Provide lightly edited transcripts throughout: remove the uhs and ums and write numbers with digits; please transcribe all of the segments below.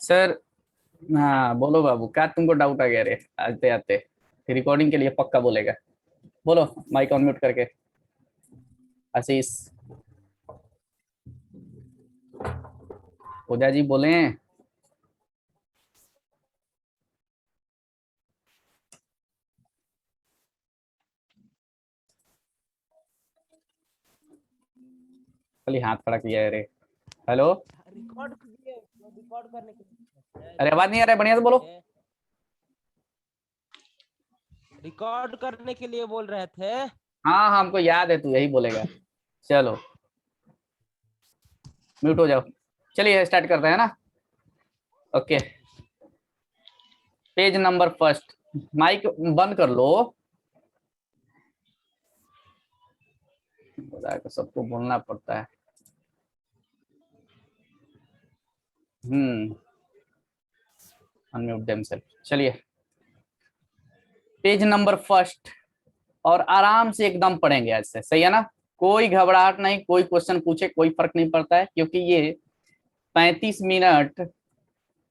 Sir. हाँ बोलो बाबू, क्या तुमको डाउट आ गया रे आते आते? रिकॉर्डिंग के लिए पक्का बोलेगा। बोलो, माइक ऑन म्यूट करके। आशीष ओझा जी बोले। खाली हाथ खड़ा किया है रे। हेलो। रिकॉर्ड रिकॉर्ड करने के लिए अरे आवाज नहीं आ रहा है, बढ़िया से बोलो। रिकॉर्ड करने के लिए बोल रहे थे। हाँ हाँ, हमको याद है, तू यही बोलेगा। चलो म्यूट हो जाओ। चलिए स्टार्ट करते हैं ना। Okay, page number first. Mike बंद कर लो। सबको बोलना पड़ता है। Unmute themselves. चलिए, पेज नंबर फर्स्ट। और आराम से एकदम पढ़ेंगे आज से, सही है ना? कोई घबराहट नहीं, कोई क्वेश्चन पूछे कोई फर्क नहीं पड़ता है, क्योंकि ये 35 मिनट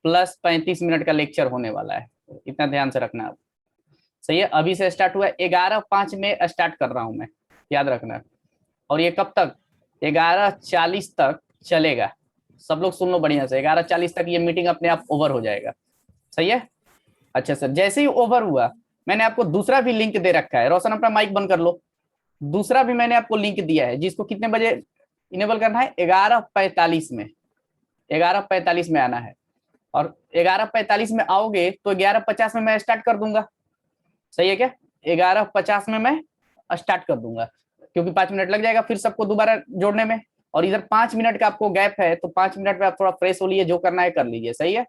प्लस 35 मिनट का लेक्चर होने वाला है। इतना ध्यान से रखना आप। सही है, अभी से स्टार्ट हुआ है, 11:05 में स्टार्ट कर रहा हूं मैं, याद रखना। और ये कब तक? 11:40 तक चलेगा। सब लोग सुन लो बढ़िया से, 11:40 तक ये मीटिंग अपने आप ओवर हो जाएगा। सही है। अच्छा सर, जैसे ही ओवर हुआ, मैंने आपको दूसरा भी लिंक दे रखा है। रोशन अपना माइक बंद कर लो। दूसरा भी मैंने आपको लिंक दिया है, जिसको कितने बजे इनेबल करना है? 11:45 में। 11:45 में आना है। और 11:45 में आओगे तो 11:50 में मैं स्टार्ट कर दूंगा। सही है क्या? 11:50 में मैं स्टार्ट कर दूंगा, क्योंकि 5 मिनट लग जाएगा फिर सबको दोबारा जोड़ने में। और इधर 5 मिनट का आपको गैप है, तो 5 मिनट में आप थोड़ा फ्रेश हो लिए, जो करना है कर लीजिए। सही है।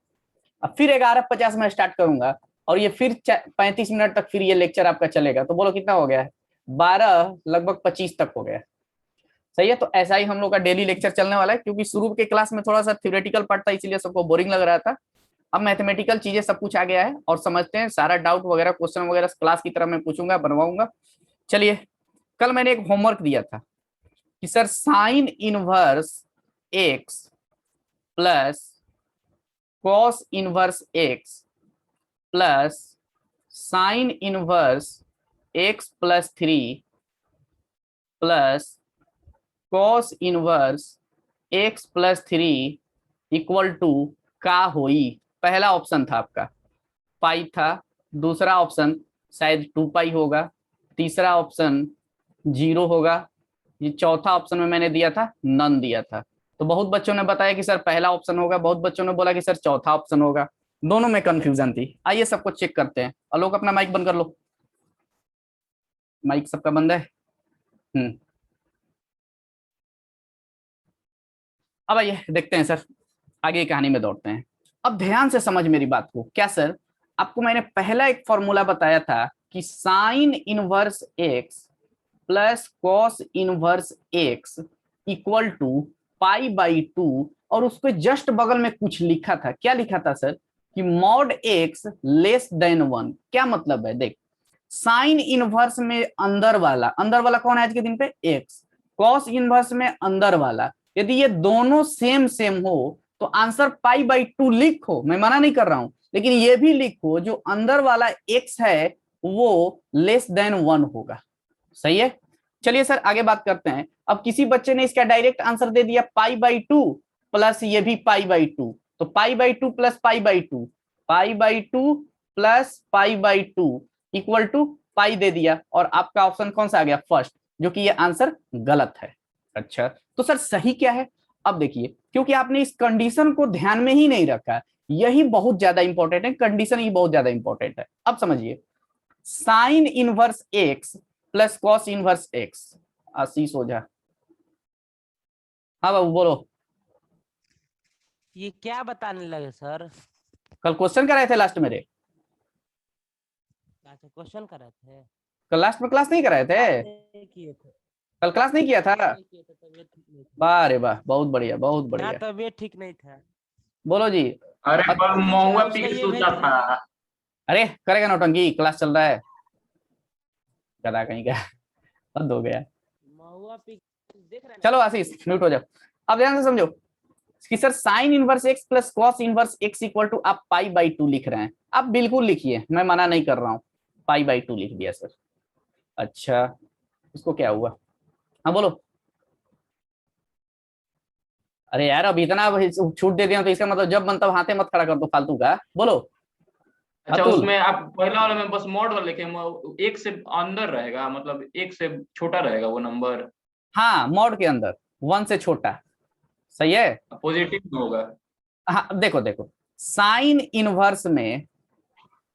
अब फिर 11:50 में स्टार्ट करूंगा, और ये फिर 35 मिनट तक फिर ये लेक्चर आपका चलेगा। तो बोलो कितना हो गया है? 12 लगभग 25 तक हो गया। सही है। तो ऐसा ही हम लोग का डेली लेक्चर चलने वाला है, क्योंकि शुरू के क्लास में थोड़ा सा थ्योरेटिकल पार्ट था, इसीलिए सबको बोरिंग लग रहा था। अब मैथमेटिकल चीजें सब कुछ आ गया है, और समझते हैं। सारा डाउट वगैरह क्वेश्चन वगैरह क्लास की तरह मैं पूछूंगा, बनवाऊंगा। चलिए, कल मैंने एक होमवर्क दिया था कि sir sine inverse x plus cos inverse x plus sine inverse x+3 plus cos inverse x+3 equal to का होई। पहला ऑप्शन था आपका पाई था। दूसरा ऑप्शन शायद 2 पाई होगा। तीसरा ऑप्शन 0 होगा। ये चौथा ऑप्शन में मैंने दिया था नन दिया था। तो बहुत बच्चों ने बताया कि सर पहला ऑप्शन होगा, बहुत बच्चों ने बोला कि सर चौथा ऑप्शन होगा। दोनों में कंफ्यूजन थी। आइए सबको चेक करते हैं। आलोक अपना माइक बंद कर लो। माइक सबका बंद है। हम्म। अब आइए देखते हैं सर, आगे की कहानी में दौड़ते हैं। अब ध्यान से समझ मेरी बात को। क्या सर, आपको मैंने पहला एक फॉर्मूला बताया था कि sine inverse x plus cos inverse x equal to पाई/2, और उसके जस्ट बगल में कुछ लिखा था। क्या लिखा था सर? कि मॉड एक्स लेस देन 1। क्या मतलब है? देख, साइन इनवर्स में अंदर वाला कौन है आज के दिन पे? एक्स। कॉस इनवर्स में अंदर वाला, यदि ये दोनों सेम सेम हो तो आंसर पाई/2 लिखो, मैं मना नहीं कर रहा हूं, लेकिन ये भी लिखो जो अंदर वाला एक्स है वो लेस देन 1 होगा। सही है। चलिए सर आगे बात करते हैं। अब किसी बच्चे ने इसका डायरेक्ट आंसर दे दिया पाई/2 प्लस ये भी पाई/2। तो पाई/2 प्लस पाई/2, पाई/2 प्लस पाई/2 इक्वल टू पाई दे दिया। और आपका ऑप्शन कौन सा आ गया? फर्स्ट, जो कि ये आंसर गलत है। अच्छा, तो सर सही क्या है? अब देखिए, क्योंकि आपने इस कंडीशन को ध्यान में ही नहीं रखा, यही बहुत ज्यादा इंपॉर्टेंट है। कंडीशन ही बहुत ज्यादा इंपॉर्टेंट है। अब समझिए, sine inverse x plus cos inverse x. Ashish Ojha. हाँ बाबू बोलो। ये क्या बताने लगे सर? कल क्वेश्चन कराए थे लास्ट मेरे। अच्छा, क्वेश्चन कर रहे थे। कल लास्ट में क्लास नहीं कराए थे? क्लास नहीं किए थे। कल क्लास नहीं किया था? क्लास नहीं किए थे, तबीयत ठीक नहीं था। वाह रे वाह, बहुत बढ़िया बहुत हाँ, बढ़िया। तबीयत ठीक नहीं था। बोलो जी। अरे पर महुआ पी उसका के ये सोता भेज था। अरे करेगा नौटंकी, क्लास चल रहा है। गधा कहीं का, हद हो गया। महुआ पी देख रहे हैं ना चलो आप? आशीष म्यूट हो जाओ। अब ध्यान से समझो। कि sir sine inverse x plus cos inverse x equal to आप पाई/2 लिख रहे हैं, आप बिल्कुल लिखिए, मैं मना नहीं कर रहा हूं, पाई/2 लिख दिया सर। अच्छा इसको क्या हुआ, हाँ बोलो। अरे यार अब इतना छूट दे दिया तो इसका मतलब जब बनता हाथे मत खड़ा कर दो फालतू का, बोलो। अच्छा अतुल, उसमें आप पहला वाला में बस मॉड वाला लिखे, एक से अंदर रहेगा, मतलब एक से छोटा रहेगा वो नंबर। हाँ मॉड के अंदर 1 से छोटा, सही है। पॉजिटिव में होगा। हाँ देखो देखो, साइन इनवर्स में,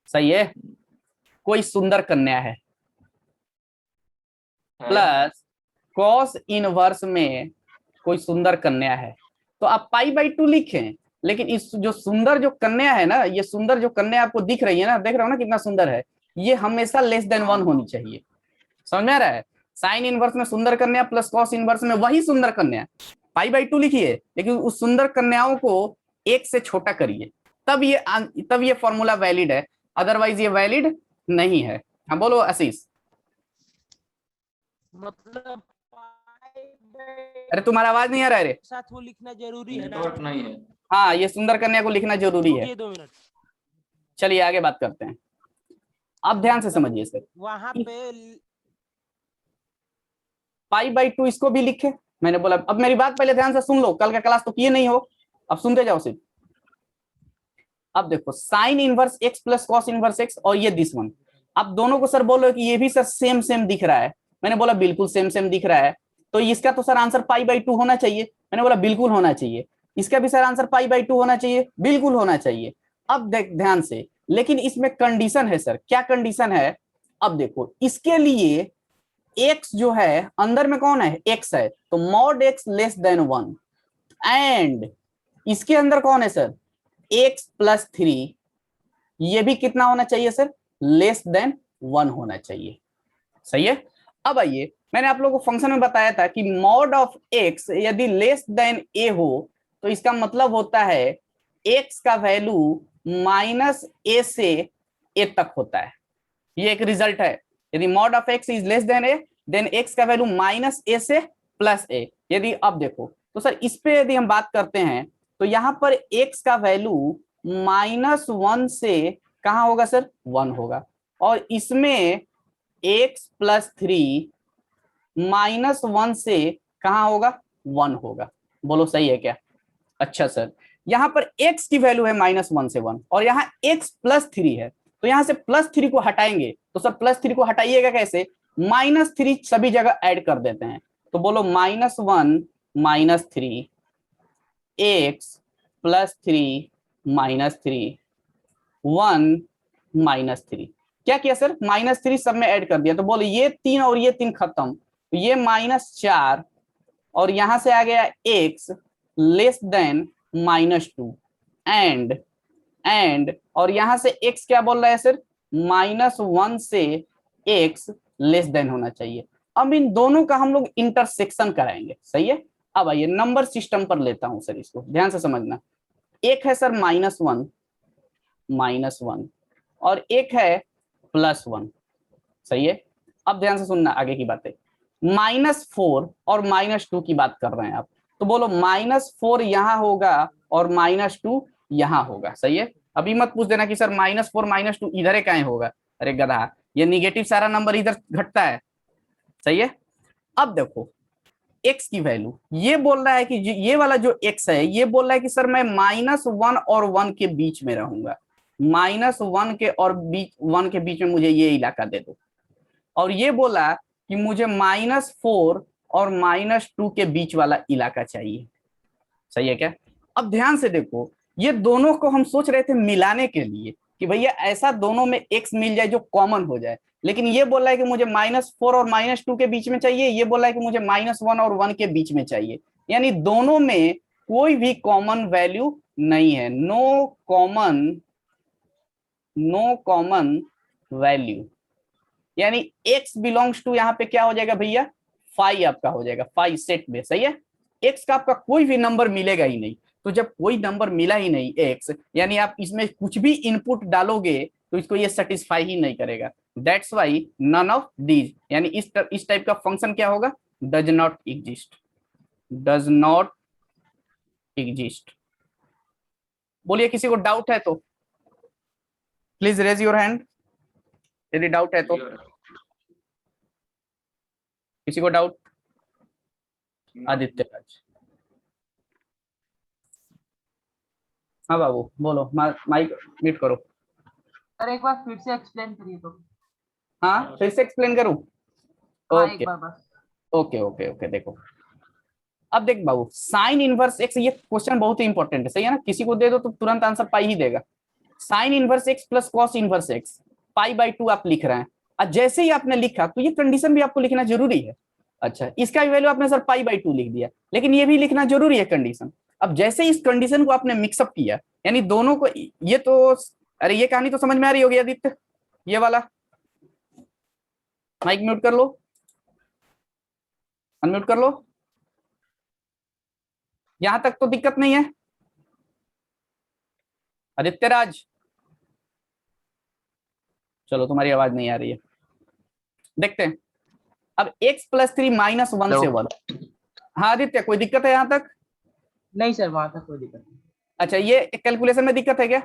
सही है, कोई सुंदर कन्या है, प्लस कॉस इनवर्स में कोई सुंदर कन्या है, तो आप पाई/2 लिखें। लेकिन इस जो सुंदर जो कन्या है ना, ये सुंदर जो कन्या आपको दिख रही है ना, देख रहे हो ना कितना सुंदर है, ये हमेशा लेस देन 1 होनी चाहिए, समझ में आ रहा है। साइन इनवर्स में सुंदर कन्या प्लस कॉस इनवर्स में वही सुंदर कन्या, पाई/2 लिखिए, लेकिन उस सुंदर कन्याओं को 1 से छोटा करिए, तब ये फॉर्मूला वैलिड है, अदरवाइज ये वैलिड नहीं है। हाँ बोलो आशीष। मतलब अरे तुम्हारा आवाज नहीं आ रहा है रे। साथ वो लिखना जरूरी है ना? नेटवर्क नहीं है। हाँ ये सुंदर कन्या को लिखना जरूरी है। रुकिए 2 मिनट। चलिए आगे बात करते हैं, आप ध्यान से समझिए सर। वहां पे पाई/2 इसको भी लिखे, मैंने बोला, अब मेरी बात पहले ध्यान से सुन लो, कल का क्लास तो किए नहीं हो, अब सुनते जाओ सिर्फ। अब देखो sine inverse x plus cos inverse x और ये दिस वन, आप दोनों को सर बोलो कि ये भी सर सेम सेम दिख रहा है, मैंने बोला बिल्कुल सेम सेम दिख रहा है, तो इसका तो सर आंसर पाई/2 होना चाहिए, मैंने बोला बिल्कुल होना चाहिए। इसका भी सर आंसर पाई/2 होना चाहिए, बिल्कुल होना चाहिए। अब देख ध्यान से, लेकिन इसमें कंडीशन है सर, क्या कंडीशन है, अब देखो इसके लिए एक्स जो है अंदर में कौन है, एक्स है, तो mod x less than 1, and इसके अंदर कौन है सर, एक्स प्लस 3, ये भी कितना होना चाहिए सर, लेस देन 1 होना चाहिए, सही है। अब आइए, मैंने आप लोगों को फंक्शन में बताया था कि मॉड ऑफ एक्स यदि लेस देन ए हो तो इसका मतलब होता है एक्स का वैल्यू -a से a तक होता है, ये एक रिजल्ट है। यदि mod of x is less than a, then x का वैल्यू -a से +a। यदि अब देखो तो सर इस पे यदि हम बात करते हैं तो यहां पर एक्स का वैल्यू -1 से कहां होगा सर, 1 होगा, और इसमें एक्स प्लस 3 -1 से कहां होगा, 1 होगा, बोलो सही है क्या। अच्छा सर, यहां पर x की वैल्यू है -1 से 1 और यहाँ x प्लस 3 है, तो यहां से +3 को हटाएंगे, तो सर +3 को हटाइएगा कैसे, -3 सभी जगह ऐड कर देते हैं, तो बोलो -1 -3 x प्लस 3 -3 1 -3, क्या किया सर, -3 सब में ऐड कर दिया, तो बोलो ये 3 और ये 3 खत्म, तो ये -4 और यहां से आ गया x लेस देन -2, एंड और यहां से x क्या बोल रहा है सर, -1 से x लेस देन होना चाहिए। अब इन दोनों का हम लोग इंटरसेक्शन कराएंगे, सही है। अब आइए नंबर सिस्टम पर लेता हूं सर, इसको ध्यान से समझना, एक है सर -1 और एक है +1, सही है। अब ध्यान से सुनना आगे की बातें, -4 और -2 की बात कर रहे हैं आप, तो बोलो -4 यहां होगा और -2 यहां होगा, सही है। अभी मत पूछ देना कि सर -4 -2 इधर कहीं होगा, अरे गधा, ये निगेटिव सारा नंबर इधर घटता है, सही है। अब देखो x की वैल्यू, ये बोल रहा है कि ये वाला जो x है ये बोल रहा है कि सर मैं -1 और 1 के बीच में रहूंगा, -1 के और 1 के बीच में मुझे ये इलाका दे दो, और ये बोला कि मुझे -4 और -2 के बीच वाला इलाका चाहिए, सही है क्या। अब ध्यान से देखो, ये दोनों को हम सोच रहे थे मिलाने के लिए कि भैया ऐसा दोनों में x मिल जाए जो कॉमन हो जाए, लेकिन ये बोल रहा है कि मुझे -4 और -2 के बीच में चाहिए, ये बोल रहा है कि मुझे -1 और 1 के बीच में चाहिए, यानी दोनों में कोई भी कॉमन वैल्यू नहीं है, नो कॉमन वैल्यू, यानी x बिलोंग्स टू यहाँ पे क्या हो जाएगा भैया, फाई आपका हो जाएगा, फाई सेट में, सही है। x का आपका कोई भी नंबर मिलेगा ही नहीं, तो जब कोई नंबर मिला ही नहीं x, यानी आप इसमें कुछ भी इनपुट डालोगे तो इसको ये सेटिस्फाई ही नहीं करेगा, that's why none of these, यानी इस टाइप का फंक्शन क्या होगा, does not exist, does not exist. बोलिए किसी को डाउट है तो प्लीज रेज योर हैंड, यदि डाउट है तो। किसी को डाउट? आदित्य राज। हाँ बाबू बोलो, माइक म्यूट करो। सर एक बार फिर से एक्सप्लेन करिए तो। हाँ फिर से एक्सप्लेन करूं? हाँ ओके एक बार बस। ओके ओके ओके देखो, अब देख बाबू, साइन इनवर्स एक्स, ये क्वेश्चन बहुत ही इंपॉर्टेंट है, सही है ना? किसी को दे दो तो तुरंत आंसर पाई ही देगा। Sign inverse x plus cos inverse x pi by 2 आप लिख रहे हैं, और जैसे ही आपने लिखा तो ये कंडीशन भी आपको लिखना जरूरी है। अच्छा, इसका वैल्यू आपने सर पाई बाई 2 लिख दिया, लेकिन ये भी लिखना जरूरी है कंडीशन। अब जैसे इस कंडीशन को आपने मिक्सअप किया, यानी दोनों को, ये तो, अरे ये कहानी तो समझ में आ रही होगी आदित्य, ये वाला। माइक म्यूट कर लो, अनम्यूट कर लो। यहां तक तो दिक्कत नहीं है आदित्य राज? चलो तुम्हारी आवाज नहीं आ रही है, देखते हैं। अब x प्लस 3 माइनस 1 से 1। हाँ आदित्य, कोई दिक्कत है यहां तक? नहीं सर वहां तक कोई दिक्कत नहीं। अच्छा, ये कैलकुलेशन में दिक्कत है क्या?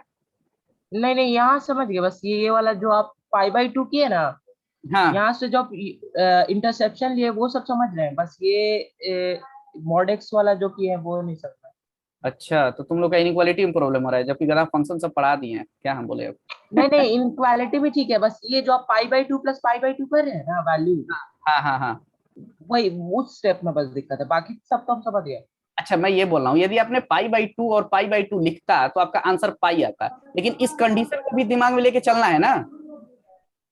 नहीं नहीं यहाँ समझ गए, बस ये वाला जो आप पाई बाई 2 किए ना, हाँ यहाँ से जो इंटरसेप्शन लिए वो सब समझ रहे हैं, बस ये मॉडेक्स वाला जो किए हैं वो नहीं समझ रहे। अच्छा, तो तुम लोग का इनइक्वालिटी में प्रॉब्लम हो रहा है, जबकि अगर आप फंक्शन सब पढ़ा दिए हैं, क्या हम बोले अब? नहीं नहीं इनक्वालिटी भी ठीक है, बस ये जो आप pi by 2 plus pi by 2 कर रहे हैं ना वैल्यू, हाँ हाँ हाँ। वही उस स्टेप में बस दिक्कत है, बाकी सब तो हम समझ गए। अच्छा, मैं ये बोल रहा हूँ, यदि आपने पाई बाई 2 और पाई बाई 2 लिखता तो आपका आंसर पाई आता, लेकिन इस कंडीशन को भी दिमाग में लेके चलना है ना।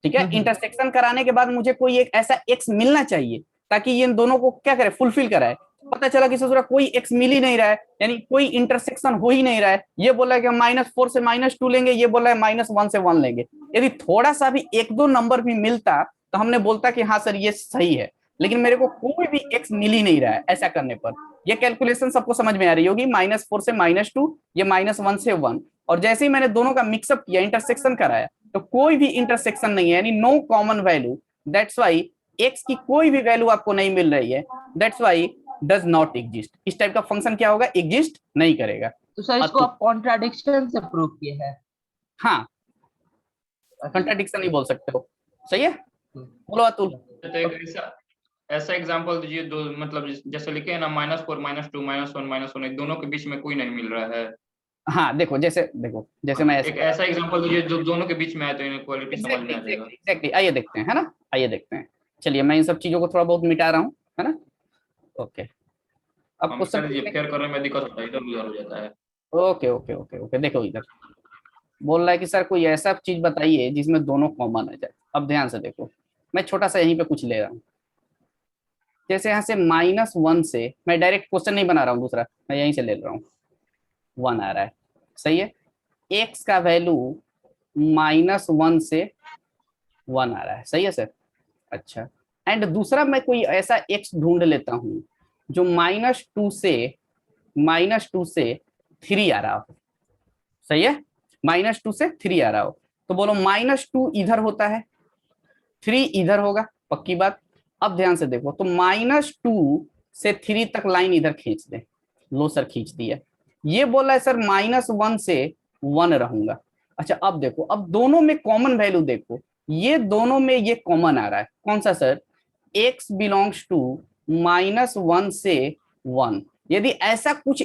ठीक है, इंटरसेक्शन कराने के बाद मुझे कोई एक ऐसा एक्स मिलना चाहिए ताकि ये इन दोनों को क्या करे, फुलफिल कराए। पता चला कि ससुरा कोई एक्स मिल ही नहीं रहा है, यानी कोई इंटरसेक्शन हो ही नहीं रहा है। ये बोला है कि हम -4 से -2 लेंगे, ये बोला है -1 से 1 लेंगे। यदि थोड़ा सा भी एक दो नंबर भी मिलता तो हमने बोलता कि हाँ सर ये सही है, लेकिन मेरे को कोई भी एक्स मिल ही नहीं रहा है। ऐसा करने पर ये कैलकुलेशन सबको समझ में आ रही होगी, -4 से -2, ये -1 से 1। और जैसे ही मैंने दोनों का मिक्सअप किया, इंटरसेक्शन कराया, तो कोई भी इंटरसेक्शन नहीं है, यानी no common value. That's why x की कोई भी वैल्यू आपको नहीं मिल रही है, that's why does not exist. इस टाइप का फंक्शन क्या होगा, एग्जिस्ट नहीं करेगा। तो सर इसको आप कॉन्ट्राडिक्शन से प्रूव किए हैं? हाँ, कंट्राडिक्शन नहीं बोल सकते हो, सही है। बोलो अतुल। तो एक ऐसा एग्जांपल दीजिए, दो मतलब जैसे लिखे हैं ना -4 -2 -1 -1, दोनों के बीच में कोई नहीं मिल रहा है। हाँ देखो, जैसे मैं एक ऐसा एग्जांपल दीजिए जो दोनों के बीच में आए तो इनइक्वालिटी समझ में आ जाएगा। एग्जैक्टली, आइए देखते हैं, है ना, आइए देखते हैं। चलिए मैं इन सब चीजों को थोड़ा बहुत मिटा रहा हूँ, है ना। ओके, अब हम क्वेश्चन, सर जी फेयर करने में दिक्कत होता है, इधर उधर हो जाता है। ओके ओके ओके ओके, देखो इधर बोल रहा है कि सर कोई ऐसा चीज बताइए जिसमें दोनों कॉमन आ जाए। अब ध्यान से देखो, मैं छोटा सा यहीं पे कुछ ले रहा हूँ। जैसे यहाँ से -1 से, मैं डायरेक्ट क्वेश्चन नहीं बना रहा हूँ दूसरा, मैं यहीं से ले रहा हूँ, 1 आ रहा है, सही है। एक्स का वैल्यू -1 से 1 आ रहा है, सही है सर। अच्छा, एंड दूसरा मैं कोई ऐसा एक्स ढूंढ लेता हूँ जो -2 से 3 आ रहा हो, सही है। -2 से 3 आ रहा हो, तो बोलो -2 इधर होता है, 3 इधर होगा, पक्की बात। अब ध्यान से देखो, तो -2 से 3 तक लाइन इधर खींच दे, लो सर खींच दिया। ये बोला है सर -1 से 1 रहूंगा। अच्छा अब देखो, अब दोनों में कॉमन वैल्यू देखो, ये दोनों में ये कॉमन आ रहा है, कौन सा सर, x बिलोंग्स टू -1 से 1। यदि ऐसा कुछ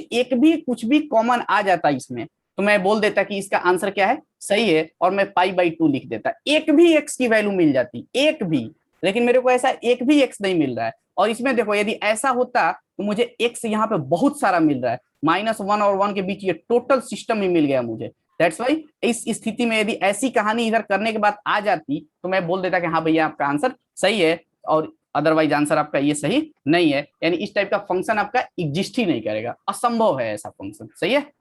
भी कॉमन आ जाता इसमें, तो मैं बोल देता कि इसका आंसर क्या है, सही है, और मैं π/2 लिख देता। एक भी x की वैल्यू मिल जाती, एक भी, लेकिन मेरे को ऐसा एक भी x नहीं मिल रहा है। और इसमें देखो, यदि ऐसा होता तो मुझे x यहाँ पे बहुत सारा मिल रहा है, -1 और 1 के बीच ये टोटल सिस्टम ही मिल गया मुझे। दैट्स वाई इस स्थिति में यदि ऐसी कहानी इधर करने के बाद आ जाती तो मैं बोल देता कि हाँ भैया आपका आंसर सही है, और अदरवाइज आंसर आपका ये सही नहीं है, यानी इस टाइप का फंक्शन आपका एग्जिस्ट ही नहीं करेगा, असंभव है ऐसा फंक्शन, सही है।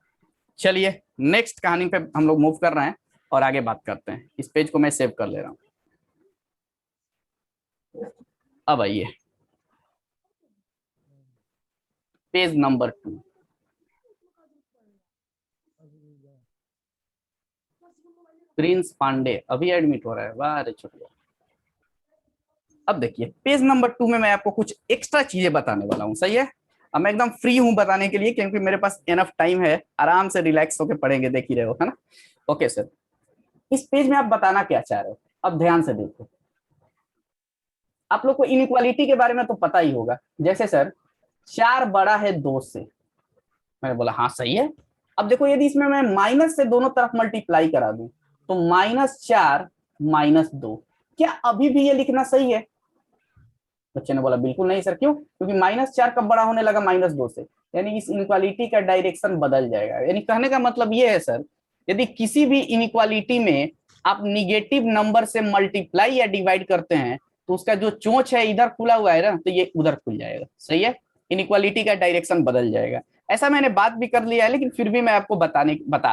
चलिए नेक्स्ट कहानी पे हम लोग मूव कर रहे हैं और आगे बात करते हैं। इस पेज को मैं सेव कर ले रहा हूं। अब आइए पेज नंबर 2। प्रिंस पांडे अभी एडमिट हो रहा है, वाह रे छोटे। अब देखिए पेज नंबर 2 में मैं आपको कुछ एक्स्ट्रा चीजें बताने वाला हूं, सही है। अब मैं एकदम फ्री हूं बताने के लिए, क्योंकि मेरे पास इनफ टाइम है, आराम से रिलैक्स होकर पढ़ेंगे, देख ही रहे हो, है ना। ओके सर, इस पेज में आप बताना क्या चाह रहे हो, अब ध्यान से देखो। आप लोग को इनइक्वालिटी के बारे में तो पता ही होगा। जैसे सर 4 बड़ा है 2 से, मैंने बोला हाँ सही है। अब देखो यदि इसमें मैं माइनस से दोनों तरफ मल्टीप्लाई करा दूं तो -4 -2, क्या अभी भी ये लिखना सही है? बच्चे ने बोला बिल्कुल नहीं सर, क्यों? क्योंकि -4 कब बड़ा होने लगा -2 से, यानी इस इनइक्वालिटी का डायरेक्शन बदल जाएगा। यानी कहने का मतलब ये है सर, यदि किसी भी इनइक्वालिटी में आप निगेटिव नंबर से मल्टीप्लाई या डिवाइड करते हैं तो उसका जो चोंच है इधर खुला हुआ है ना, तो ये उधर खुल जाएगा। सही है, इनइक्वालिटी का डायरेक्शन बदल जाएगा। ऐसा मैंने बात भी कर लिया है, लेकिन फिर भी मैं आपको बता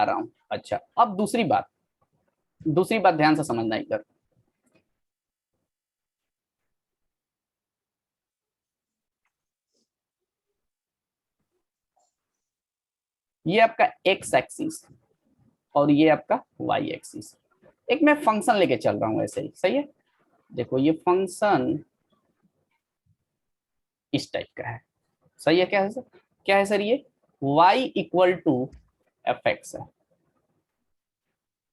रहा हूं। अच्छा, अब दूसरी बात ध्यान से समझना इधर। ये आपका एक्स एक्सिस और ये आपका वाई एक्सिस। एक मैं फंक्शन लेके चल रहा हूं ऐसे ही, सही है। देखो ये फंक्शन इस टाइप का है, सही है। क्या है सर? क्या है सर? ये y = fx है।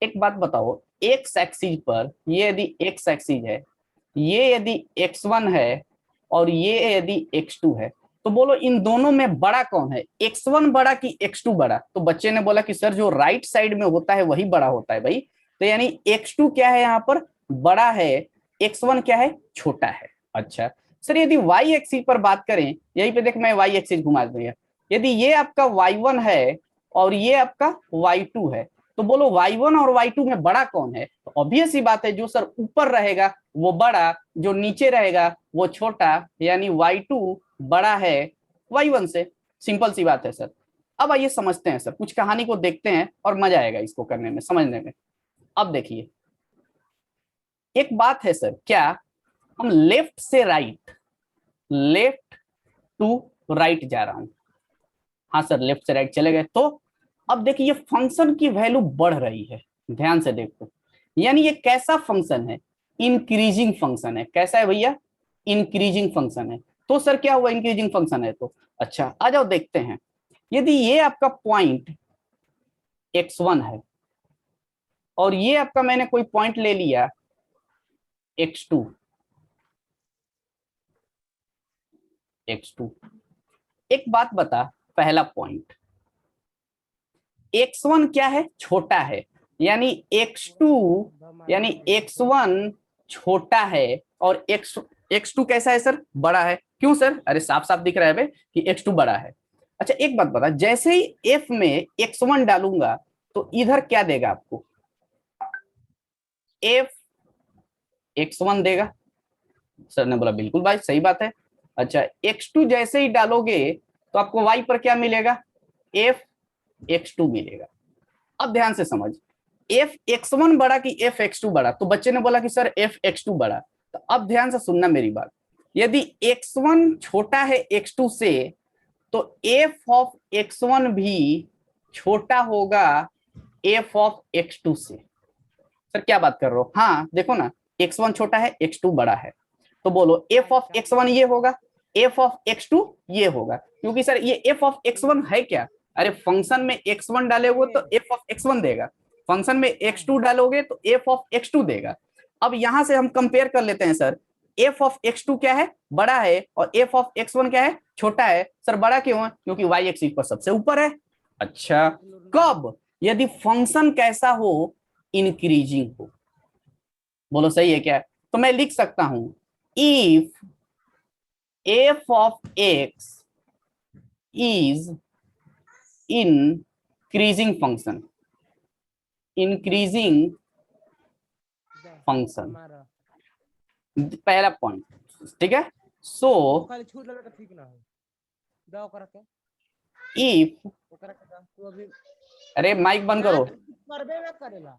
एक बात बताओ, एक्स एक्सिस पर ये यदि एक्स एक्सिस है, ये यदि x1 है और ये यदि x2 है, तो बोलो इन दोनों में बड़ा कौन है, x1 बड़ा कि x2 बड़ा? तो बच्चे ने बोला कि सर जो राइट साइड में होता है वही बड़ा होता है भाई। तो यानी x2 क्या है यहाँ पर, बड़ा है, x1 क्या है, छोटा है। अच्छा सर, यदि y एक्सिस पर बात करें, यहीं पे देख मैं y एक्सिस घुमा दूंगा, यदि ये आपका y1 है और ये आपका y2 है, तो बोलो y1 और y2 में बड़ा कौन है? तो ऑब्वियस सी बात है, जो सर ऊपर रहेगा वो बड़ा, जो नीचे रहेगा वो छोटा, यानी y2 बड़ा है y1 से। सिंपल सी बात है सर। अब आइए समझते हैं सर, कुछ कहानी को देखते हैं और मजा आएगा इसको करने में, समझने में। अब देखिए, एक बात है सर, क्या हम लेफ्ट से राइट, लेफ्ट टू राइट जा रहा हूं, हाँ सर लेफ्ट से राइट चले गए, तो अब देखिए फंक्शन की वैल्यू बढ़ रही है, ध्यान से देखो। यानी ये कैसा फंक्शन है, इंक्रीजिंग फंक्शन है। कैसा है भैया? इंक्रीजिंग फंक्शन है। तो सर क्या हुआ, इंक्रीजिंग फंक्शन है तो? अच्छा आ जाओ देखते हैं। यदि ये आपका पॉइंट x1 है और ये आपका मैंने कोई पॉइंट ले लिया x2, एक बात बता, पहला पॉइंट x1 क्या है, छोटा है, यानी x2, यानी x1 छोटा है और x2 कैसा है सर, बड़ा है। क्यों सर? अरे साफ साफ दिख रहा है बे कि x2 बड़ा है। अच्छा एक बात बता, जैसे ही f में x1 डालूंगा तो इधर क्या देगा आपको, f x1 देगा। सर ने बोला बिल्कुल भाई सही बात है। अच्छा x2 जैसे ही डालोगे तो आपको y पर क्या मिलेगा, f x2 मिलेगा। अब ध्यान से समझ, f x1 बड़ा कि f x2 बड़ा? तो बच्चे ने बोला कि सर f x2 बड़ा। तो अब ध्यान से सुनना मेरी बात, यदि x1 छोटा है x2 से तो f ऑफ x1 भी छोटा होगा f ऑफ x2 से। सर क्या बात कर रहे हो? हाँ देखो ना, x1 छोटा है x2 बड़ा है, तो बोलो f ऑफ x1 ये होगा, f ऑफ x2 ये होगा। क्योंकि सर ये f ऑफ x1 है क्या, अरे फंक्शन में x1 डालोगे तो f ऑफ x1 देगा, फंक्शन में x2 डालोगे तो f ऑफ x2 देगा। अब यहां से हम कंपेयर कर लेते हैं सर, f ऑफ x2 क्या है, बड़ा है, और f ऑफ x1 क्या है, छोटा है। सर बड़ा क्यों है? क्योंकि y एक्सिस पर सबसे ऊपर है। अच्छा कब? यदि फंक्शन कैसा हो, इंक्रीजिंग हो। बोलो सही है क्या? तो मैं लिख सकता हूं, if f of x is increasing function, increasing function, पहला पॉइंट, ठीक है। सो खाली छूट लगा तो ठीक ना हो दाव करा के इफ, ओकरा के दाव तू अभी अरे माइक बंद करो, करबे ना करेला।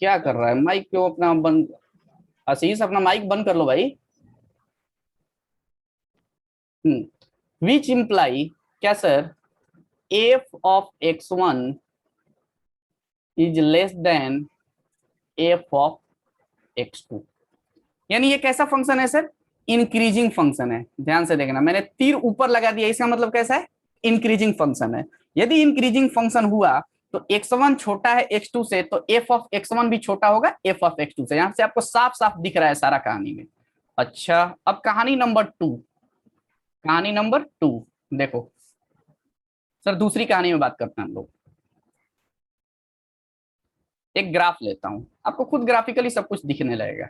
क्या कर रहा है माइक क्यों अपना बंद, आशीष अपना माइक बंद कर लो भाई। विच इम्प्लाई क्या sir, f of x1 is less then f of x2। यानी ये कैसा फंक्शन है सर, इंक्रीजिंग फंक्शन है, ध्यान से देखना, मैंने तीर ऊपर लगा दिया, इसका मतलब कैसा है, इंक्रीजिंग फंक्शन है। यदि इंक्रीजिंग फंक्शन हुआ तो x1 छोटा है x2 से, तो f ऑफ x1 भी छोटा होगा f ऑफ x2 से। यहां से आपको साफ साफ दिख रहा है सारा कहानी में। अच्छा, अब कहानी नंबर 2, कहानी नंबर 2 देखो सर, दूसरी कहानी में बात करते हैं हम लोग। एक ग्राफ लेता हूं, आपको खुद ग्राफिकली सब कुछ दिखने लगेगा।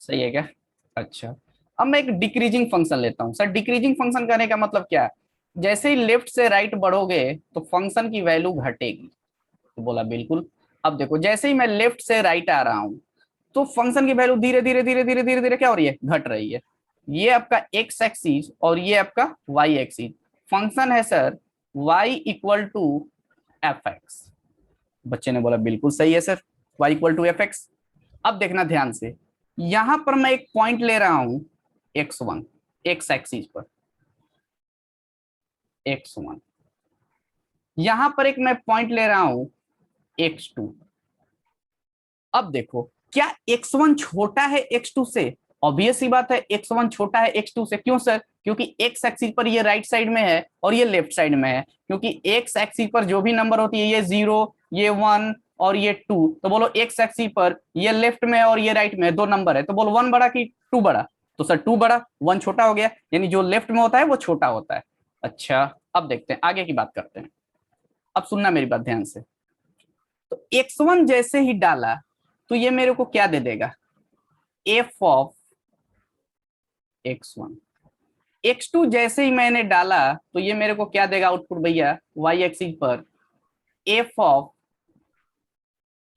सही है क्या? अच्छा, अब मैं एक डिक्रीजिंग फंक्शन लेता हूं। सर डिक्रीजिंग फंक्शन करने का मतलब क्या है? जैसे ही लेफ्ट से राइट बढ़ोगे तो फंक्शन की वैल्यू घटेगी। तो बोला बिल्कुल। अब देखो, जैसे ही मैं लेफ्ट से राइट आ रहा हूं तो फंक्शन की वैल्यू धीरे धीरे धीरे धीरे धीरे धीरे क्या हो रही है, घट रही है। ये आपका एक्स एक्सिस और ये आपका वाई एक्सिस। फंक्शन है sir y equal to f x. बच्चे ने बोला बिल्कुल सही है sir, y equal to f x. अब देखना ध्यान से, यहां पर मैं एक पॉइंट ले रहा हूं x1, एक्स एक्सिस पर x1, यहां पर एक मैं पॉइंट ले रहा हूं x2। अब देखो, क्या x1 छोटा है x2 से? ऑब्वियस सी बात है, x1 छोटा है x2 से। क्यों सर? क्योंकि x एक्सिस पर ये राइट साइड में है और ये लेफ्ट साइड में है। क्योंकि x एक्सिस पर जो भी नंबर होती है, ये 0, ये 1 और ये 2, तो बोलो x एक्सिस पर ये लेफ्ट में है और ये राइट में है, दो नंबर है, तो बोलो 1 बड़ा कि 2 बड़ा? तो सर 2 बड़ा, 1 छोटा हो गया, यानी जो लेफ्ट में होता है वो छोटा होता है। अच्छा, अब देखते हैं, आगे की बात करते हैं। अब सुनना मेरी बात ध्यान से। तो x1 जैसे ही डाला तो ये मेरे को क्या दे देगा, f ऑफ x1। x2 जैसे ही मैंने डाला तो ये मेरे को क्या देगा आउटपुट भैया, y एक्सिस पर f ऑफ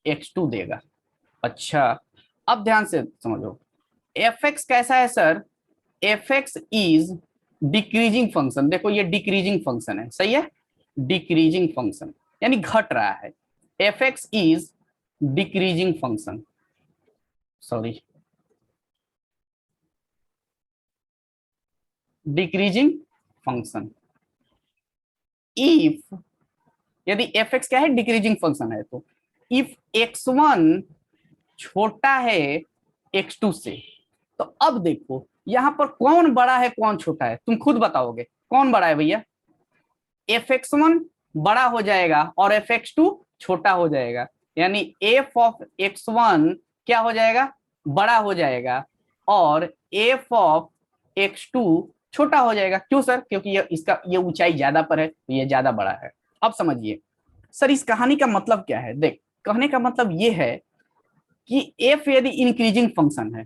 x2 देगा। अच्छा, अब ध्यान से समझो, fx कैसा है sir, fx is decreasing function. देखो ये डिक्रीजिंग फंक्शन है, सही है, डिक्रीजिंग फंक्शन यानी घट रहा है। fx is decreasing function, sorry decreasing function. If, यदि fx क्या है, डिक्रीजिंग फंक्शन है, तो इफ x1 छोटा है x2 से, तो अब देखो यहां पर कौन बड़ा है कौन छोटा है, तुम खुद बताओगे कौन बड़ा है भैया। fx1 बड़ा हो जाएगा और fx2 छोटा हो जाएगा, यानी f ऑफ x1 क्या हो जाएगा, बड़ा हो जाएगा, और f ऑफ x2 छोटा हो जाएगा। क्यों सर? क्योंकि ये ऊंचाई ज्यादा पर है तो ये ज्यादा बड़ा है। अब समझिए सर, इस कहानी का मतलब क्या है। देख, कहने का मतलब ये है कि f यदि इंक्रीजिंग फंक्शन है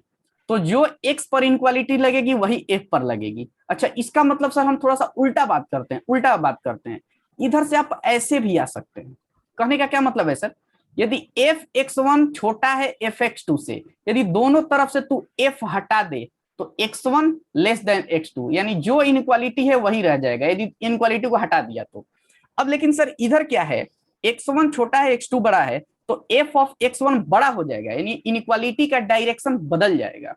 तो जो x पर इनक्वालिटी लगेगी वही f पर लगेगी। अच्छा, इसका मतलब सर हम थोड़ा सा उल्टा बात करते हैं, उल्टा बात करते हैं। इधर से आप ऐसे भी आ सकते हैं। कहने का क्या मतलब है सर, यदि f(x1) छोटा है f(x2) से, यदि दोनों तरफ से तू f हटा दे तो x1 लेस देन x2, यानी जो इनक्वालिटी है वही रह जाएगा यदि इनक्वालिटी को हटा दिया तो। अब लेकिन सर इधर क्या है, x1 छोटा है x2 बड़ा है, तो f ऑफ x1 बड़ा हो जाएगा, यानी इनक्वालिटी का डायरेक्शन बदल जाएगा।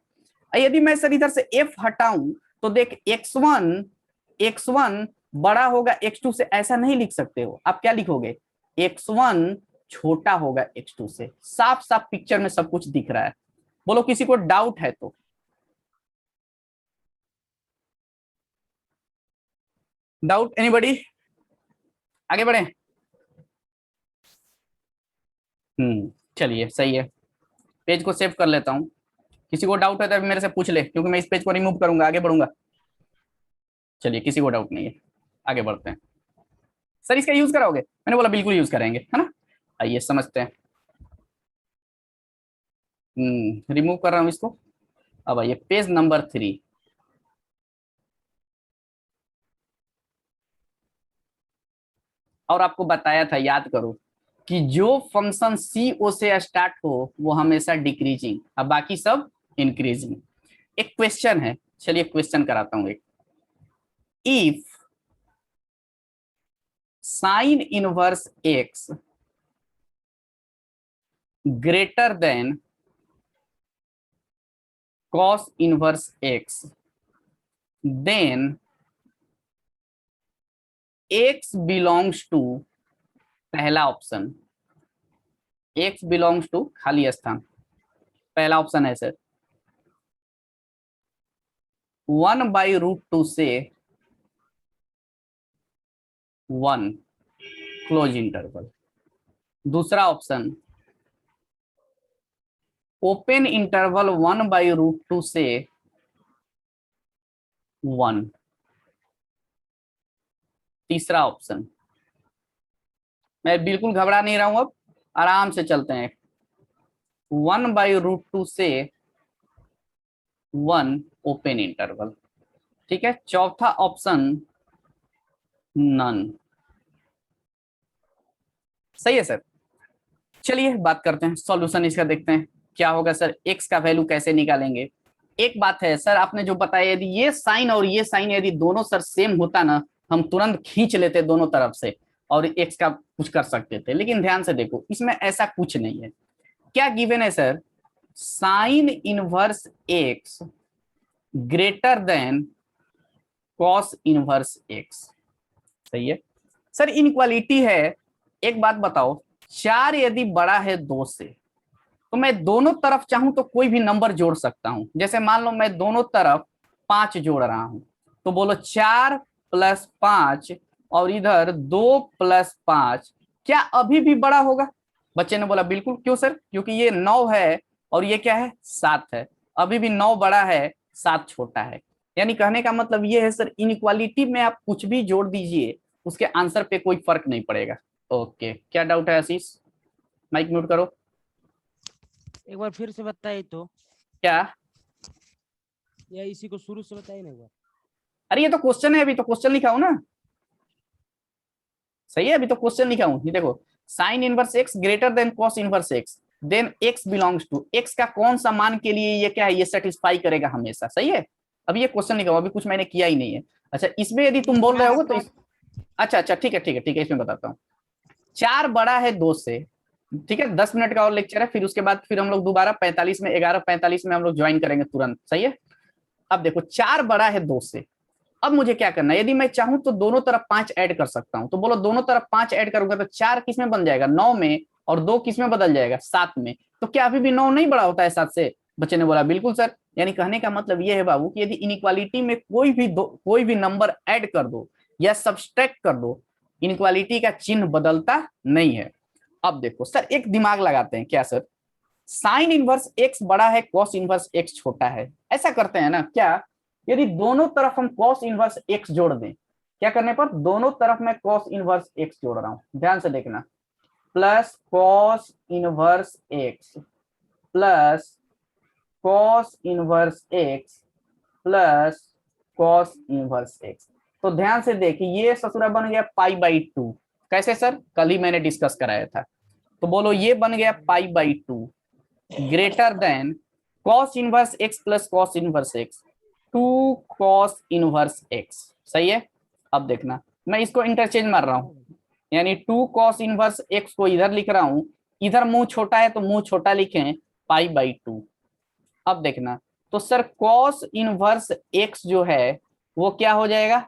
यदि मैं सर इधर से f हटाऊं तो देख x1 बड़ा होगा x2 से, ऐसा नहीं लिख सकते हो आप। क्या लिखोगे, x1 छोटा होगा x2 से। साफ साफ पिक्चर में सब कुछ दिख रहा है। बोलो किसी को डाउट है तो। Doubt anybody? आगे बढ़े। चलिए सही है, पेज को सेव कर लेता हूँ। किसी को डाउट है तो मेरे से पूछ ले, क्योंकि मैं इस पेज को रिमूव करूंगा, आगे बढ़ूंगा। चलिए, किसी को डाउट नहीं है, आगे बढ़ते हैं। सर इसका यूज कराओगे? मैंने बोला बिल्कुल यूज करेंगे, है ना। आइए समझते हैं। रिमूव कर रहा हूँ इसको। अब आइए पेज नंबर 3। और आपको बताया था, याद करो, कि जो फंक्शन सी ओ से स्टार्ट हो वो हमेशा डिक्रीजिंग, अब बाकी सब इंक्रीजिंग। एक क्वेश्चन है, चलिए क्वेश्चन कराता हूं एक। If sine inverse x greater than cos inverse x, then x belongs to, पहला ऑप्शन, x बिलोंग्स टू खाली स्थान, पहला ऑप्शन है सर 1/√2 से 1 क्लोज इंटरवल। दूसरा ऑप्शन ओपन इंटरवल 1/√2 से 1। तीसरा ऑप्शन, मैं बिल्कुल घबरा नहीं रहा हूं, अब आराम से चलते हैं, 1/√2 से 1 ओपन इंटरवल। ठीक है, चौथा ऑप्शन नन। सही है सर। चलिए बात करते हैं, सॉल्यूशन इसका देखते हैं क्या होगा सर, x का वैल्यू कैसे निकालेंगे। एक बात है सर, आपने जो बताया यदि ये साइन और ये साइन यदि दोनों सर सेम होता ना, हम तुरंत खींच लेते दोनों तरफ से और x का कुछ कर सकते थे, लेकिन ध्यान से देखो इसमें ऐसा कुछ नहीं है। क्या गिवन है sir, sine inverse x greater than cos inverse x। सही है सर, इनक्वालिटी है। एक बात बताओ, 4 यदि बड़ा है 2 से, तो मैं दोनों तरफ चाहूं तो कोई भी नंबर जोड़ सकता हूं। जैसे मान लो मैं दोनों तरफ 5 जोड़ रहा हूं, तो बोलो 4 + 5 और इधर 2 + 5, क्या अभी भी बड़ा होगा? बच्चे ने बोला बिल्कुल। क्यों सर? क्योंकि ये 9 है और ये क्या है 7 है, अभी भी 9 बड़ा है 7 छोटा है। यानी कहने का मतलब ये है सर, इनइक्वालिटी में आप कुछ भी जोड़ दीजिए उसके आंसर पे कोई फर्क नहीं पड़ेगा। ओके, क्या डाउट है आशीष? माइक म्यूट करो। एक बार फिर से बताइए तो। क्या? या इसी को शुरू से बताइए ना एक बार। अरे ये तो क्वेश्चन है, अभी तो क्वेश्चन लिखा हूं ना। सही है, अभी तो क्वेश्चन लिखा हूं। ये देखो, sine inverse x greater than cos inverse x, then x belongs to, x का कौन सा मान के लिए ये क्या है, ये सेटिस्फाई करेगा हमेशा। सही है, अभी ये क्वेश्चन लिखा हूं, अभी कुछ मैंने किया ही नहीं है। अच्छा, इसमें यदि तुम बोल रहे हो तो अच्छा ठीक है, इसमें बताता हूँ। 4 बड़ा है 2 से, ठीक है, 10 मिनट का और लेक्चर है, फिर उसके बाद फिर हम लोग दोबारा 45 में 11:45 में हम लोग ज्वाइन करेंगे तुरंत। सही है, अब देखो 4 बड़ा है 2 से, अब मुझे क्या करना है, यदि मैं चाहूं तो दोनों तरफ 5 ऐड कर सकता हूं। तो बोलो दोनों तरफ 5 ऐड करूंगा तो 4 किस में बन जाएगा 9 में, और 2 किस में बदल जाएगा 7 में। तो क्या अभी भी 9 नहीं बड़ा होता है 7 से? बच्चे ने बोला बिल्कुल सर। यानी कहने का मतलब ये है बाबू कि यदि इनइक्वालिटी में कोई भी नंबर ऐड कर दो या सब्सट्रैक्ट कर दो, इनइक्वालिटी का चिन्ह बदलता नहीं है। अब देखो सर, एक दिमाग लगाते हैं। क्या सर, साइन इनवर्स x बड़ा है कॉस इनवर्स x छोटा है, ऐसा करते हैं ना क्या, यदि दोनों तरफ हम कॉस इनवर्स x जोड़ दें, क्या करने पर, दोनों तरफ मैं कॉस इनवर्स x जोड़ रहा हूं, ध्यान से देखना, plus cos inverse x plus cos inverse x plus cos inverse x। तो ध्यान से देखिए, ये ससुरा बन गया π/2। कैसे सर? कल ही मैंने डिस्कस कराया था। तो बोलो ये बन गया π/2 greater than cos inverse x plus cos inverse x, 2 cos inverse x। सही है, अब देखना मैं इसको इंटरचेंज मार रहा हूं, यानी 2 कॉस इनवर्स x को इधर लिख रहा हूं, इधर मुंह छोटा है तो मुंह छोटा लिखें π/2। अब देखना, तो सर कॉस इनवर्स x जो है वो क्या हो जाएगा,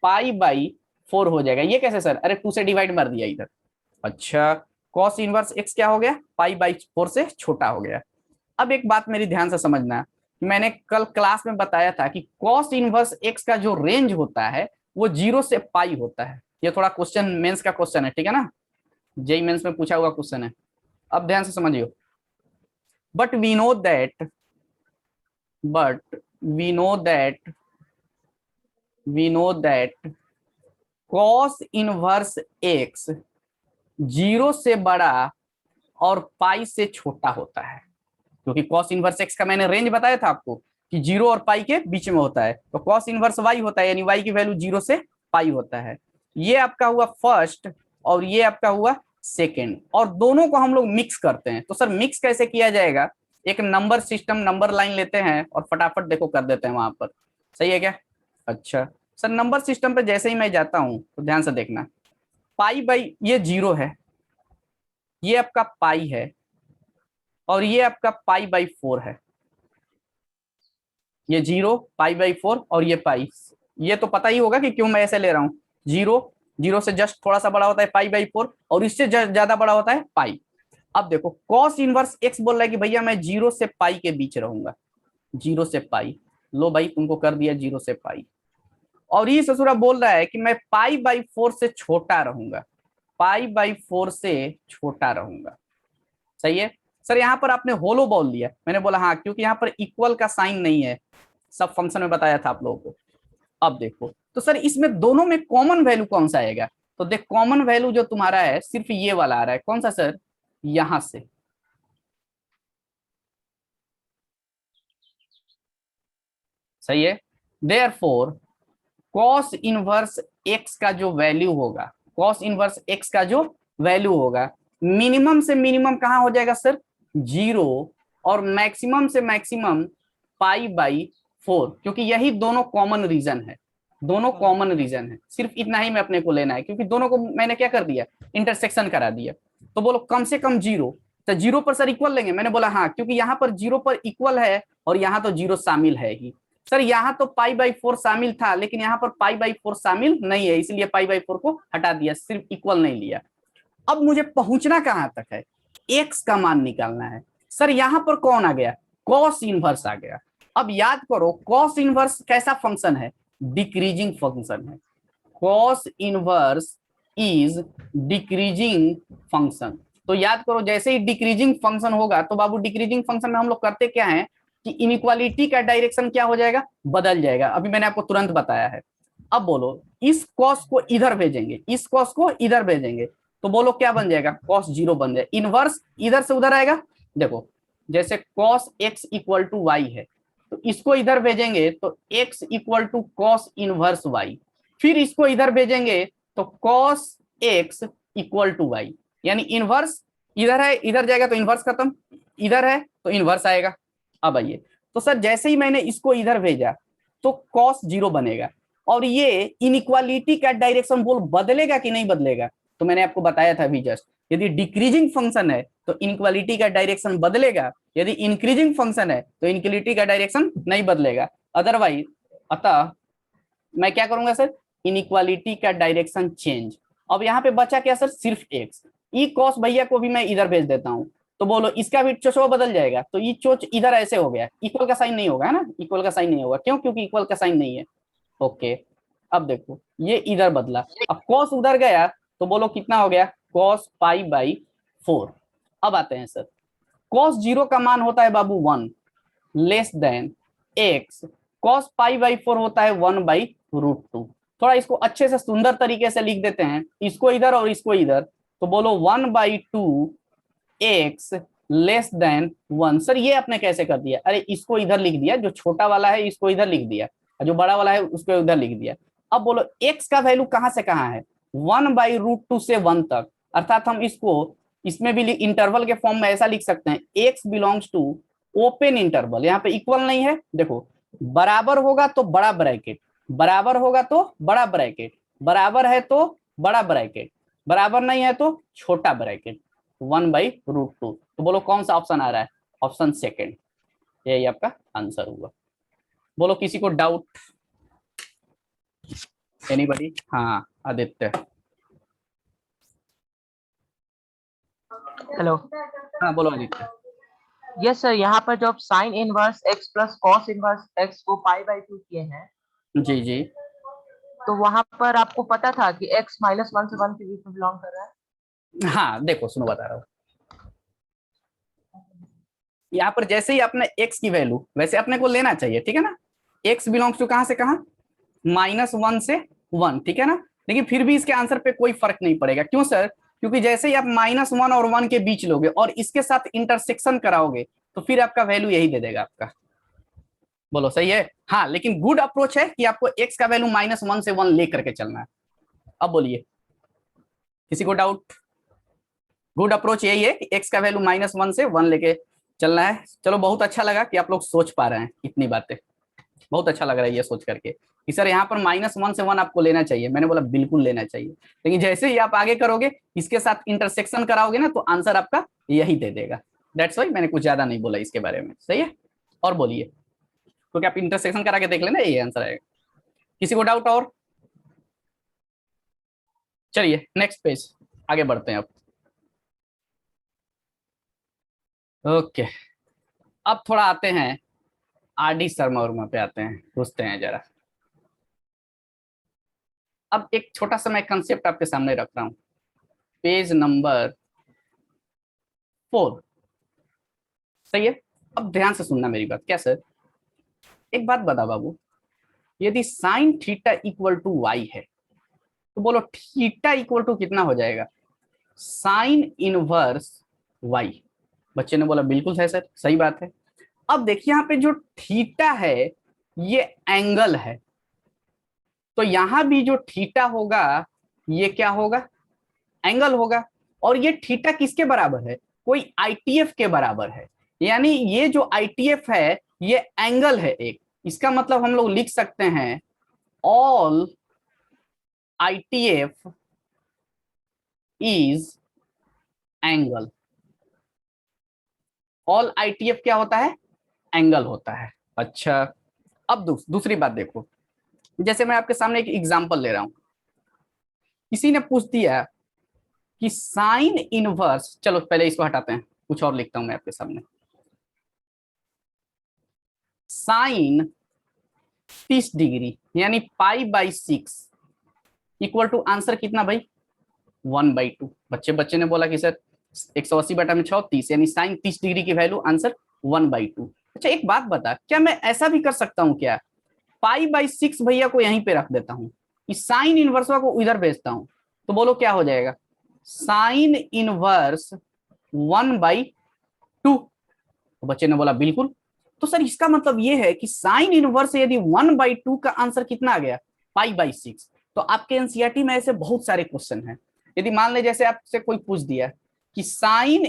π/4 हो जाएगा। ये कैसे सर? अरे 2 से डिवाइड मार दिया इधर। अच्छा, कॉस इनवर्स x क्या हो गया, π/4 से छोटा हो गया। अब एक बात मेरी ध्यान से समझना, मैंने कल क्लास में बताया था कि कॉस इनवर्स x का जो रेंज होता है वो 0 से पाई होता है। ये थोड़ा क्वेश्चन मेंस का क्वेश्चन है, ठीक है ना, जेई मेंस में पूछा हुआ क्वेश्चन है। अब ध्यान से समझियो, but we know that cos inverse x 0 से बड़ा और पाई से छोटा होता है, क्योंकि कॉस इनवर्स x का मैंने रेंज बताया था आपको कि 0 और पाई के बीच में होता है। तो कॉस इनवर्स y होता है, यानी y की वैल्यू 0 से पाई होता है। ये आपका हुआ फर्स्ट और ये आपका हुआ सेकंड, और दोनों को हम लोग मिक्स करते हैं। तो सर मिक्स कैसे किया जाएगा, एक नंबर सिस्टम नंबर लाइन लेते हैं और फटाफट देखो कर देते हैं वहां पर। सही है क्या? अच्छा सर, नंबर सिस्टम पे जैसे ही मैं जाता हूं तो ध्यान से देखना, ये 0 है, ये आपका पाई है, और ये आपका π/4 है। ये 0 π/4 और ये पाई। ये तो पता ही होगा कि क्यों मैं ऐसे ले रहा हूं, 0 से जस्ट थोड़ा सा बड़ा होता है π/4 और इससे ज्यादा बड़ा होता है पाई। अब देखो कॉस इनवर्स एक्स बोल रहा है कि भैया मैं 0 से पाई के बीच रहूंगा, 0 से पाई, लो भाई तुमको कर दिया 0 से पाई। और ये ससुरा बोल रहा है कि मैं पाई/4 से छोटा रहूंगा, पाई/4 से छोटा रहूंगा। सही है सर। यहाँ पर आपने होलो बोल दिया, मैंने बोला हाँ क्योंकि यहाँ पर इक्वल का साइन नहीं है, सब फंक्शन में बताया था आप लोगों को। अब देखो तो सर इसमें दोनों में कॉमन वैल्यू कौन सा आएगा, तो देख कॉमन वैल्यू जो तुम्हारा है सिर्फ ये वाला आ रहा है, कौन सा सर, यहां से। सही है। देयरफॉर कॉस इनवर्स एक्स का जो वैल्यू होगा, कॉस इनवर्स एक्स का जो वैल्यू होगा, मिनिमम से मिनिमम कहां हो जाएगा सर, 0, और मैक्सिमम से मैक्सिमम पाई/4, क्योंकि यही दोनों कॉमन रीजन है, दोनों कॉमन रीजन है। सिर्फ इतना ही मैं अपने को लेना है, क्योंकि दोनों को मैंने क्या कर दिया, इंटरसेक्शन करा दिया। तो बोलो कम से कम 0, तो 0 पर सर इक्वल लेंगे, मैंने बोला हाँ क्योंकि यहाँ पर 0 पर इक्वल है और यहाँ तो 0 शामिल है ही। सर यहाँ तो पाई/4 शामिल था, लेकिन यहाँ पर पाई/4 शामिल नहीं है, इसलिए पाई/4 को हटा दिया, सिर्फ इक्वल नहीं लिया। अब मुझे पहुंचना कहां तक है, एक्स का मान निकालना है। सर यहाँ पर कौन आ गया, कॉस इनवर्स आ गया। अब याद करो कॉस इनवर्स कैसा फंक्शन है, डिक्रीजिंग फंक्शन है। Cos inverse is decreasing function. तो याद करो जैसे ही डिक्रीजिंग फंक्शन होगा तो बाबू डिक्रीजिंग फंक्शन में हम लोग करते क्या है कि इनइक्वालिटी का डायरेक्शन क्या हो जाएगा, बदल जाएगा। अभी मैंने आपको तुरंत बताया है। अब बोलो इस कॉस को इधर भेजेंगे, इस कॉस को इधर भेजेंगे, तो बोलो क्या बन जाएगा, कॉस 0 बन जाएगा। इनवर्स इधर से उधर आएगा, देखो जैसे cos x equal to y है, तो इसको इधर भेजेंगे तो x equal to cos inverse y, फिर इसको इधर भेजेंगे तो cos x equal to y, यानी इनवर्स इधर है, इधर जाएगा तो इनवर्स खत्म, इधर है तो इनवर्स आएगा। अब आइए, तो सर जैसे ही मैंने इसको इधर भेजा तो cos 0 बनेगा, और ये इनइक्वालिटी का डायरेक्शन बोल बदलेगा कि नहीं बदलेगा, तो मैंने आपको बताया था अभी जस्ट, यदि डिक्रीजिंग फंक्शन है तो इनइक्वालिटी का डायरेक्शन बदलेगा, यदि इंक्रीजिंग फंक्शन है तो इनइक्वालिटी का डायरेक्शन नहीं बदलेगा। अदरवाइज अतः मैं क्या करूंगा सर, इनइक्वालिटी का डायरेक्शन चेंज। अब यहाँ पे बचा क्या सर, सिर्फ एक्स। ई कॉस भैया को भी मैं इधर भेज देता हूँ, तो बोलो इसका भी चोचो बदल जाएगा, तो ये चोच इधर ऐसे हो गया, इक्वल का साइन नहीं होगा, है ना, इक्वल का साइन नहीं होगा, क्यों, क्योंकि इक्वल का साइन नहीं है। ओके, अब देखो ये इधर बदला, अब कॉस उधर गया तो बोलो कितना हो गया, कॉस पाई/4। अब आते हैं सर, कॉस 0 का मान होता है बाबू 1 लेस देन एक्स, कॉस पाई/4 होता है 1/√2। थोड़ा इसको अच्छे से सुंदर तरीके से लिख देते हैं, इसको इधर और इसको इधर, तो बोलो 1/2 एक्स लेस देन 1। सर ये आपने कैसे कर दिया, अरे इसको इधर लिख दिया, जो छोटा वाला है इसको इधर लिख दिया, जो बड़ा वाला है उसको उधर लिख दिया। अब बोलो एक्स का वैल्यू कहां से कहां है, 1/√2 से 1 तक, अर्थात हम इसको इसमें भी इंटरवल के फॉर्म में ऐसा लिख सकते हैं, x belongs to open interval. यहाँ पे इक्वल नहीं है, देखो बराबर होगा तो बड़ा ब्रैकेट, बराबर होगा तो बड़ा ब्रैकेट, बराबर है तो बड़ा ब्रैकेट, बराबर नहीं है तो छोटा ब्रैकेट, 1/√2। तो बोलो कौन सा ऑप्शन आ रहा है, ऑप्शन सेकंड, यही आपका आंसर हुआ। बोलो किसी को डाउट, एनीबॉडी, हाँ आदित्य, हेलो। हाँ बोलो आदित्य। यस सर, यहाँ पर जब sign inverse x plus cos inverse x को पाई/2 किए हैं, जी जी, तो वहां पर आपको पता था कि x -1 से 1 के बीच में बिलोंग कर रहा है। हाँ देखो सुनो बता रहा हूँ, यहाँ पर जैसे ही अपने x की वैल्यू वैसे अपने को लेना चाहिए, ठीक है ना, x बिलोंग्स टू कहां से कहां, -1 से 1, ठीक है ना, लेकिन फिर भी इसके आंसर पे कोई फर्क नहीं पड़ेगा, क्यों सर, क्योंकि जैसे ही आप -1 और 1 के बीच लोगे और इसके साथ इंटरसेक्शन कराओगे तो फिर आपका वैल्यू यही दे देगा आपका। बोलो सही है, हाँ, लेकिन गुड अप्रोच है कि आपको x का वैल्यू -1 से 1 लेकर के चलना है। अब बोलिए किसी को डाउट, गुड अप्रोच यही है कि x का वैल्यू -1 से 1 लेके चलना है। चलो बहुत अच्छा लगा कि आप लोग सोच पा रहे हैं इतनी बातें, बहुत अच्छा लग रहा है ये सोच करके कि सर यहाँ पर -1 से 1 आपको लेना चाहिए, मैंने बोला बिल्कुल लेना चाहिए, लेकिन जैसे ही आप आगे करोगे इसके साथ इंटरसेक्शन कराओगे ना तो आंसर आपका यही दे देगा। दैट्स वाई मैंने कुछ ज्यादा नहीं बोला इसके बारे में, सही है। और बोलिए, क्योंकि आप इंटरसेक्शन करा के देख लेना, यही आंसर आएगा। किसी को डाउट और, चलिए नेक्स्ट पेज आगे बढ़ते हैं अब। ओके, अब थोड़ा आते हैं आरडी शर्मा वर्मा पे आते हैं, पूछते हैं जरा। अब एक छोटा सा मैं कंसेप्ट आपके सामने रख रहा हूं, पेज नंबर 4, सही है। अब ध्यान से सुनना मेरी बात। क्या सर, एक बात बता बाबू, यदि sine theta equal to y है तो बोलो थीटा इक्वल टू कितना हो जाएगा? Sine inverse y. बच्चे ने बोला बिल्कुल है सर, सही बात है। अब देखिए यहाँ पे जो थीटा है ये एंगल है, तो यहां भी जो थीटा होगा ये क्या होगा? एंगल होगा। और ये थीटा किसके बराबर है? कोई आईटीएफ के बराबर है। यानी ये जो आईटीएफ है ये एंगल है एक। इसका मतलब हम लोग लिख सकते हैं all ITF is angle. All ITF क्या होता है? एंगल होता है। अच्छा, अब दूसरी बात देखो, जैसे मैं आपके सामने एक एग्जांपल ले रहा हूं। किसी ने पूछ दिया कि साइन इनवर्स, चलो पहले इसको हटाते हैं, कुछ और लिखता हूं मैं आपके सामने। साइन 30 डिग्री यानी π/6 इक्वल टू आंसर कितना भाई? 1/2। बच्चे ने बोला कि सर 180 बटा में 6 30, यानी साइन 30 डिग्री की वैल्यू आंसर 1/2। अच्छा एक बात बता, क्या मैं ऐसा भी कर सकता हूं क्या? π/6 भैया को यहीं पे रख देता हूं, इस साइन इनवर्सवा को इधर भेजता हूं, तो बोलो क्या हो जाएगा? Sine inverse 1/2। बच्चे ने बोला बिल्कुल। तो सर इसका मतलब ये है कि साइन इनवर्स यदि 1/2 का आंसर कितना आ गया? π/6। तो आपके एनसीईआरटी में ऐसे बहुत सारे क्वेश्चन हैं। यदि मान ले जैसे आपसे कोई पूछ दिया कि साइन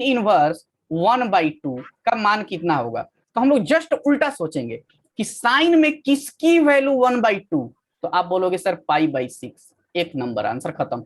इनवर्स 1/2 का मान कितना होगा, तो हम लोग जस्ट उल्टा सोचेंगे कि साइन में किसकी वैल्यू 1/2, तो आप बोलोगे सर π/6। एक नंबर, आंसर खत्म।